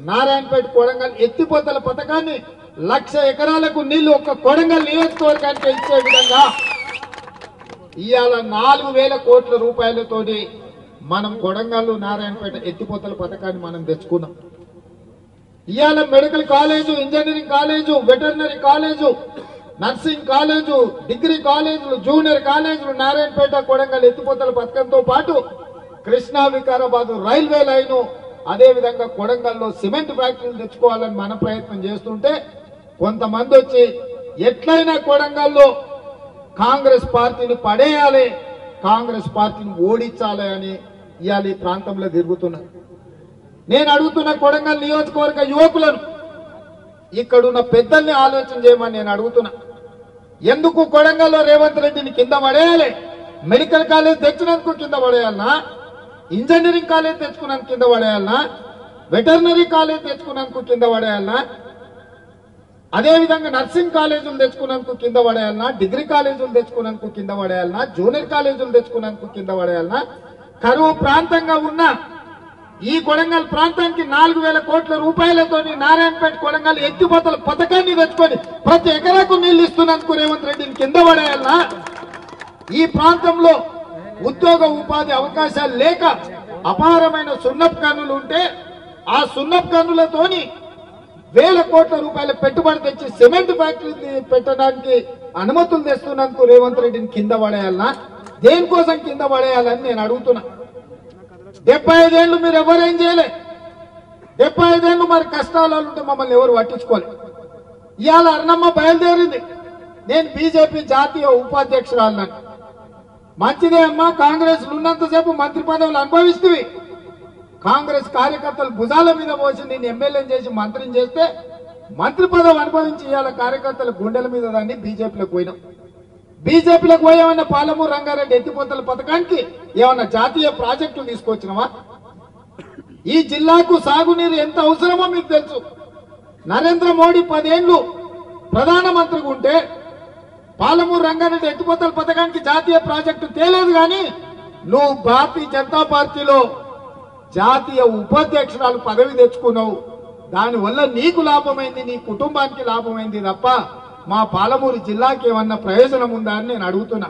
నారాయణపేట కొడంగల్ ఎత్తిపోతల పథకాన్ని 1,00,000 ఎకరాలకు నీళ్లు ఒక్క కొడంగల్ నియోజకవర్గానికి ఇచ్చే విధంగా ఇవాళ 4,000 కోట్ల రూపాయలతోటి మనం కొడంగల్ నారాయణపేట ఎత్తిపోతల పథకాన్ని మనం తెచ్చుకున్నాం. ఇవాళ medical college, engineering college, veterinary college, nursing college, degree కాలేజీలు, జూనియర్ కాలేజీలు నారాయణపేట కొడంగల్ ఎత్తిపోతల పథకంతో పాటు కృష్ణా వికారాబాద్ రైల్వే లైను, అదే విధంగా కొడంగల్లో సిమెంట్ ఫ్యాక్టరీలు తెచ్చుకోవాలని మన ప్రయత్నం చేస్తుంటే కొంతమంది వచ్చి ఎట్లయినా కొడంగల్లో కాంగ్రెస్ పార్టీని పడేయాలి, కాంగ్రెస్ పార్టీని ఓడించాలి అని ఇవాళ ఈ ప్రాంతంలో తిరుగుతున్నారు. నేను అడుగుతున్న కొడంగల్ నియోజకవర్గ యువకులను, ఇక్కడున్న పెద్దల్ని ఆలోచన చేయమని నేను అడుగుతున్నా. ఎందుకు కొడంగల్లో రేవంత్ రెడ్డిని కింద పడేయాలి? మెడికల్ కాలేజ్ తెచ్చినందుకు కింద పడేయాలనా? ఇంజనీరింగ్ కాలేజ్ తెచ్చుకున్నందుకు కింద పడేయాలనా? వెటర్నరీ కాలేజ్ తెచ్చుకున్నందుకు కింద పడేయాలనా? అదేవిధంగా నర్సింగ్ కాలేజీలు తెచ్చుకున్నందుకు కింద పడేయాలనా? డిగ్రీ కాలేజీలు తెచ్చుకున్నందుకు కింద పడేయాలనా? జూనియర్ కాలేజీలు తెచ్చుకున్నందుకు కింద పడేయాలనా? కరువు ప్రాంతంగా ఉన్న ఈ కొడంగల్ ప్రాంతానికి 4,000 కోట్ల రూపాయలతో నారాయణపేట కొడంగల్ ఎత్తిపోతల పథకాన్ని తెచ్చుకొని ప్రతి ఎకరాకు నీళ్లు ఇస్తున్నందుకు రేవంత్ రెడ్డిని కింద పడేయాలనా? ఈ ప్రాంతంలో ఉద్యోగ ఉపాధి అవకాశాలు లేక అపారమైన సున్నపు గనులు ఉంటే ఆ సున్నపు గనులతోని 1,000 కోట్ల రూపాయల పెట్టుబడి తెచ్చి సిమెంట్ ఫ్యాక్టరీ పెట్టడానికి అనుమతులు తెస్తున్నందుకు రేవంత్ రెడ్డిని కింద పడేయాలనా? దేనికోసం కింద పడేయాలని నేను అడుగుతున్నా. 75 ఏళ్ళు మీరు ఎవరేం చేయలే. 75 ఏళ్ళు మరి కష్టాలు ఉంటే మమ్మల్ని ఎవరు పట్టించుకోలే. ఇవాళ అర్ణమ్మ బయలుదేరింది, నేను బీజేపీ జాతీయ ఉపాధ్యక్షురాలను. మంచిదే అమ్మా, కాంగ్రెస్ ఉన్నంతసేపు మంత్రి పదవులు అనుభవిస్తుంది. కాంగ్రెస్ కార్యకర్తలు భుజాల మీద పోసి నేను ఎమ్మెల్యేని చేసి మంత్రిని చేస్తే మంత్రి పదవి అనుభవించి ఇవాళ కార్యకర్తల గుండెల మీద దాన్ని బీజేపీలోకి పోయినాం. బీజేపీలోకి పోయామన్న పాలమూరు రంగారెడ్డి ఎత్తిపోతల పథకానికి ఏమన్నా జాతీయ ప్రాజెక్టులు తీసుకొచ్చినావా? ఈ జిల్లాకు సాగునీరు ఎంత అవసరమో మీకు తెలుసు. నరేంద్ర మోడీ 10 ఏళ్లు ప్రధానమంత్రిగా ఉంటే పాలమూరు రంగారెడ్డి ఎత్తిపోతల పథకానికి జాతీయ ప్రాజెక్టు తేలేదు. కానీ నువ్వు భారతీయ జనతా పార్టీలో జాతీయ ఉపాధ్యక్షురాలు పదవి తెచ్చుకున్నావు. దానివల్ల నీకు లాభమైంది, నీ కుటుంబానికి లాభమైంది తప్ప మా పాలమూరు జిల్లాకి ఏమన్నా ప్రయోజనం ఉందా అని నేను అడుగుతున్నా.